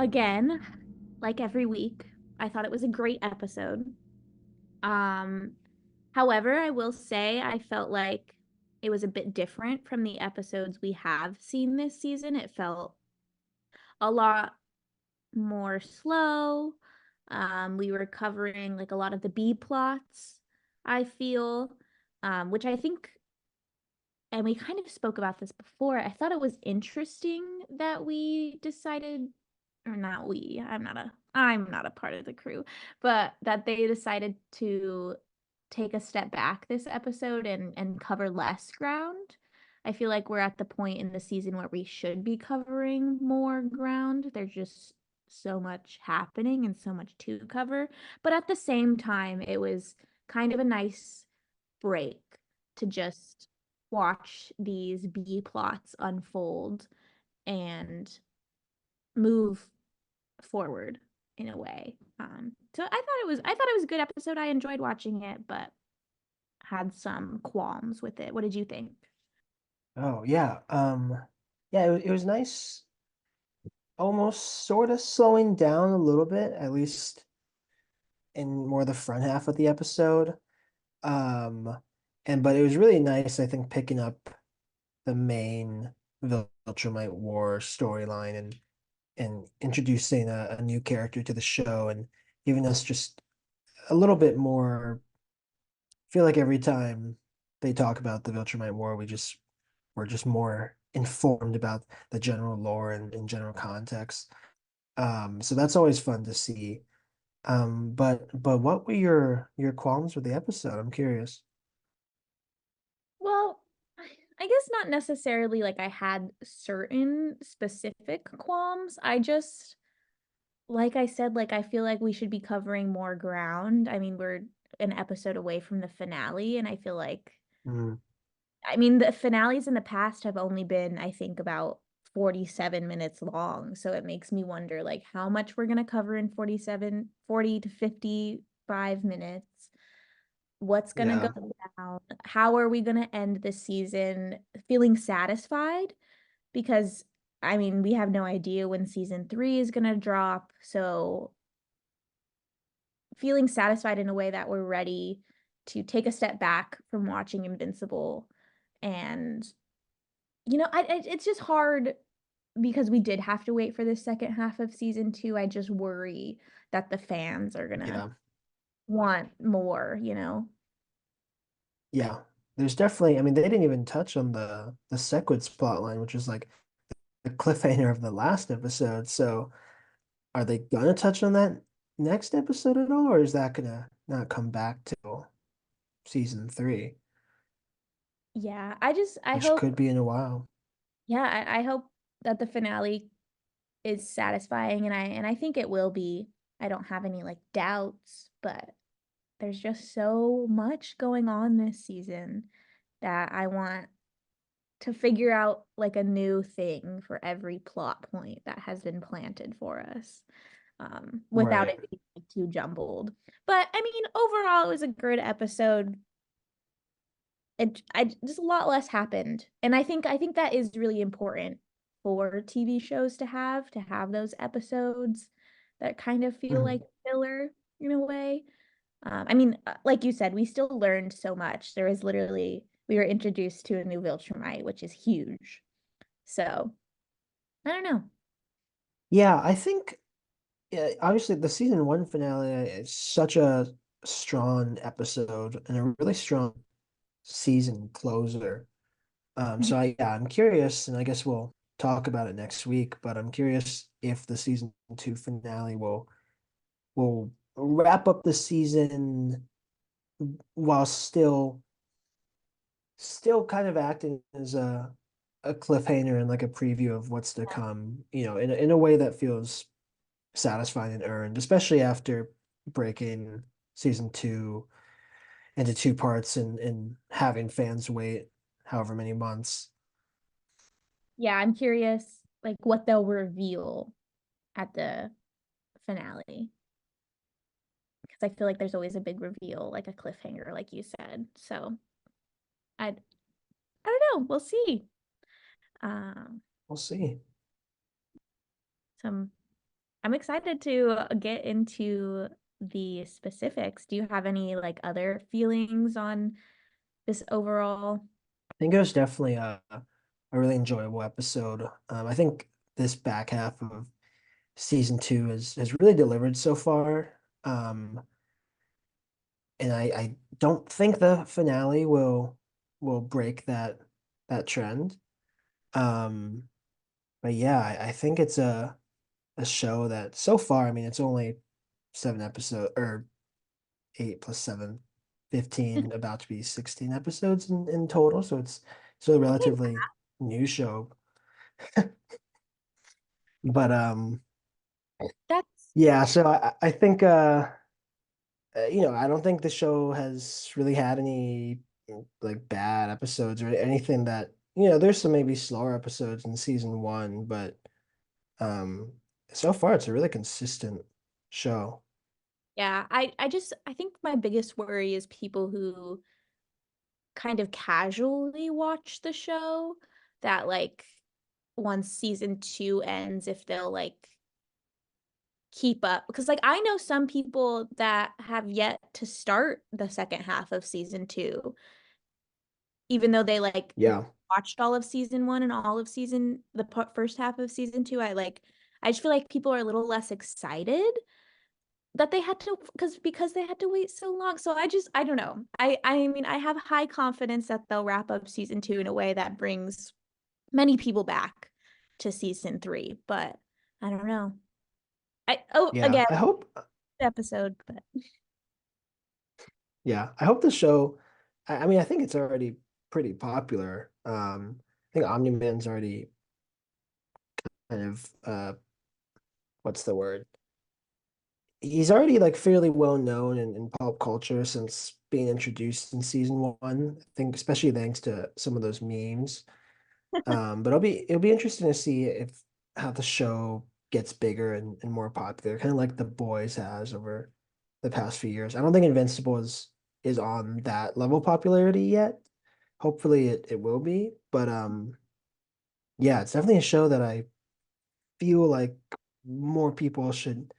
again, like every week, I thought it was a great episode. Um, However, I will say I felt like it was a bit different from the episodes we have seen this season. It felt a lot more slow. We were covering like a lot of the B plots, I feel, which I think, and we kind of spoke about this before. I thought it was interesting that we decided, or not we, I'm not a part of the crew, but that they decided to take a step back this episode and cover less ground. I feel like we're at the point in the season where we should be covering more ground. There's just so much happening and so much to cover. But at the same time, it was kind of a nice break to just watch these B plots unfold and move forward in a way. So I thought it was a good episode. I enjoyed watching it, but had some qualms with it. What did you think? Oh yeah. Yeah, it was nice, almost sort of slowing down a little bit, at least in more the front half of the episode. Um, but it was really nice, I think, picking up the main Viltrumite War storyline and introducing a new character to the show and giving us just a little bit more. I feel like every time they talk about the Viltrumite War, we're just more informed about the general lore and general context. So that's always fun to see. But what were your qualms with the episode? I'm curious. Well, I guess not necessarily like I had certain specific qualms. I just, like I said, like I feel like we should be covering more ground. I mean, we're an episode away from the finale, and I feel like Mm, the finales in the past have only been, I think, about 47 minutes long. So it makes me wonder like how much we're going to cover in 40 to 55 minutes. What's going to yeah, go down? How are we going to end this season feeling satisfied? Because we have no idea when season 3 is going to drop. So feeling satisfied in a way that we're ready to take a step back from watching Invincible and it's just hard because we did have to wait for the second half of season 2. I just worry that the fans are gonna yeah, want more. yeah. There's definitely, I mean, they didn't even touch on the Sequid's plotline, which is like the cliffhanger of the last episode. So are they gonna touch on that next episode at all, or is that gonna not come back till season three, Yeah, I which hope, could be in a while? yeah, I hope that the finale is satisfying, and I think it will be. I don't have any like doubts, but there's just so much going on this season that I want to figure out like a new thing for every plot point that has been planted for us, without Right. it being like, too jumbled. But overall, it was a good episode. Just a lot less happened, and I think that is really important for TV shows to have those episodes that kind of feel like Mhm. filler in a way. Like you said, we still learned so much. We were introduced to a new Viltrumite, which is huge. So I don't know. Yeah, I think obviously the season one finale is such a strong episode and a really strong season closer. So I'm curious, and I guess we'll talk about it next week, but I'm curious if the season two finale will wrap up the season while still kind of acting as a cliffhanger and like a preview of what's to come, in a way that feels satisfying and earned, especially after breaking season two into two parts and having fans wait however many months. Yeah, I'm curious like what they'll reveal at the finale because I feel like there's always a big reveal, like a cliffhanger, like you said. So I don't know. We'll see. Um, We'll see. some I'm excited to get into the specifics. Do you have any like other feelings on this overall? I think it was definitely a really enjoyable episode. I think this back half of season two has really delivered so far. And I don't think the finale will break that trend. Um, but yeah, I think it's a show that so far, I mean, it's only 7 episodes or 8 plus 7, 15, about to be 16 episodes in total. So it's a relatively new show. But That's yeah, so I think I don't think the show has really had any like bad episodes or anything that, there's some maybe slower episodes in season one, but um so far it's a really consistent show. yeah, I think my biggest worry is people who kind of casually watch the show that like once season two ends, if they'll like keep up. Because like I know some people that have yet to start the second half of season two, even though they like Yeah. watched all of season one and all of first half of season two. I just feel like people are a little less excited that they had to because they had to wait so long. So I don't know. I mean I have high confidence that they'll wrap up season two in a way that brings many people back to season three, but I don't know. Yeah. Again, I hope episode, but Yeah, I hope the show. I mean, I think it's already pretty popular. I think Omni-Man's already kind of what's the word? He's already like fairly well known in pop culture since being introduced in season one. I think especially thanks to some of those memes. But it'll be interesting to see if how the show gets bigger and more popular, kind of like The Boys has over the past few years. I don't think Invincible is on that level of popularity yet. Hopefully it will be. But yeah, it's definitely a show that I feel like more people should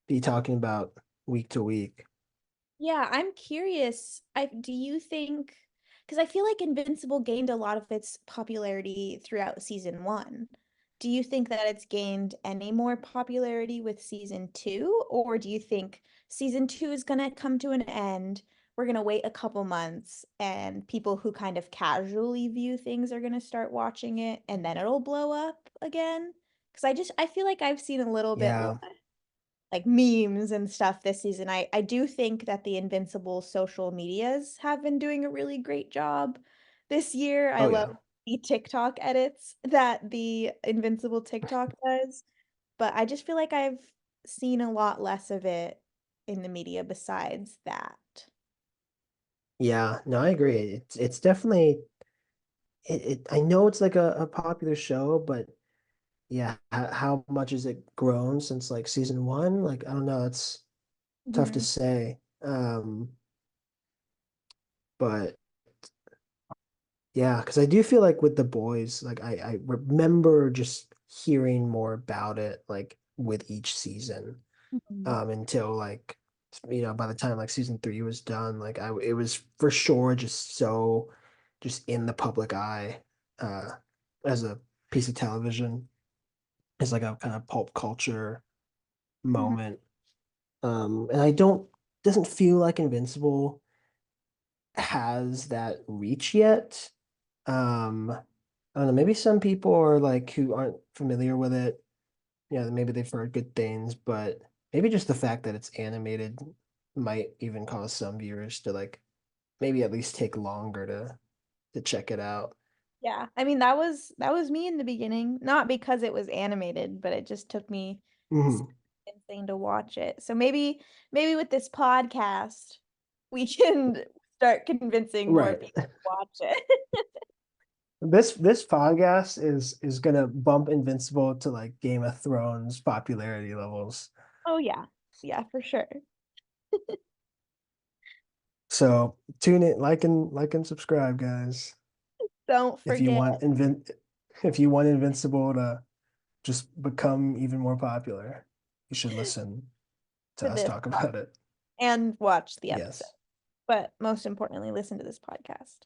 be talking about week to week. yeah, I'm curious. Do you think, because I feel like Invincible gained a lot of its popularity throughout season one. Do you think that it's gained any more popularity with season two, or do you think season two is gonna come to an end? We're gonna wait a couple months, and people who kind of casually view things are gonna start watching it, and then it'll blow up again? Because I feel like I've seen a little bit Yeah. like memes and stuff this season. I do think that the Invincible social medias have been doing a really great job this year. I Oh love yeah. the TikTok edits that the Invincible TikTok does, but I just feel like I've seen a lot less of it in the media besides that. Yeah. No, I agree. It's definitely I know it's like a popular show, but yeah, how much has it grown since like season one? Like, I don't know, it's tough to Mhm. say. But yeah, because I do feel like with the boys, like I remember just hearing more about it like with each season. Mhm. Until like by the time like season three was done, like it was for sure just in the public eye uh as a piece of television, as like a kind of pulp culture Mhm. moment. And I don't doesn't feel like Invincible has that reach yet. I don't know, maybe some people are like who aren't familiar with it, maybe they've heard good things, but maybe just the fact that it's animated might even cause some viewers to like maybe at least take longer to check it out. Yeah, I mean that was me in the beginning, not because it was animated, but it just took me so Mhm. insane to watch it. So maybe with this podcast we can start convincing more Right. people to watch it. This podcast is gonna bump Invincible to like Game of Thrones popularity levels. Oh yeah. Yeah, for sure. So tune in, like and subscribe, guys. Don't If you forget. want if you want Invincible to just become even more popular. you should listen to to us this talk about it. and watch the episode. Yes. But most importantly, listen to this podcast.